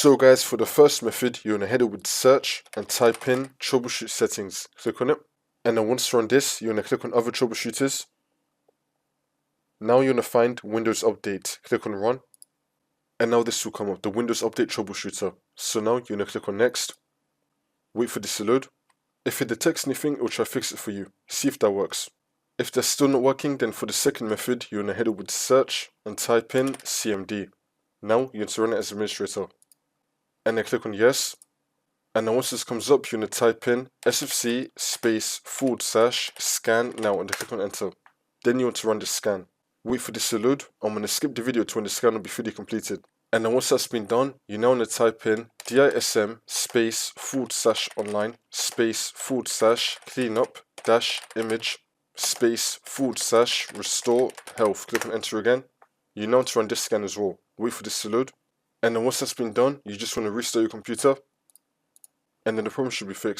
So guys, for the first method, you're going to head over to search and type in troubleshoot settings. Click on it. And then once you're on this, you're going to click on other troubleshooters. Now you're going to find Windows Update. Click on run. And now this will come up, the Windows Update Troubleshooter. So now you're going to click on next. Wait for this to load. If it detects anything, it will try to fix it for you. See if that works. If that's still not working, then for the second method, you're going to head over to search and type in CMD. Now you're going to run it as administrator. And then click on yes. And then once this comes up, you're going to type in sfc /scan now and then click on enter. Then you want to run the scan. Wait for this to load. I'm going to skip the video to when the scan will be fully completed. And then once that's been done, you now want to type in dism /online /cleanup -image /restore health. Click on enter again. You now want to run this scan as well. Wait for this to load. And then once that's been done, you just want to restart your computer. And then the problem should be fixed.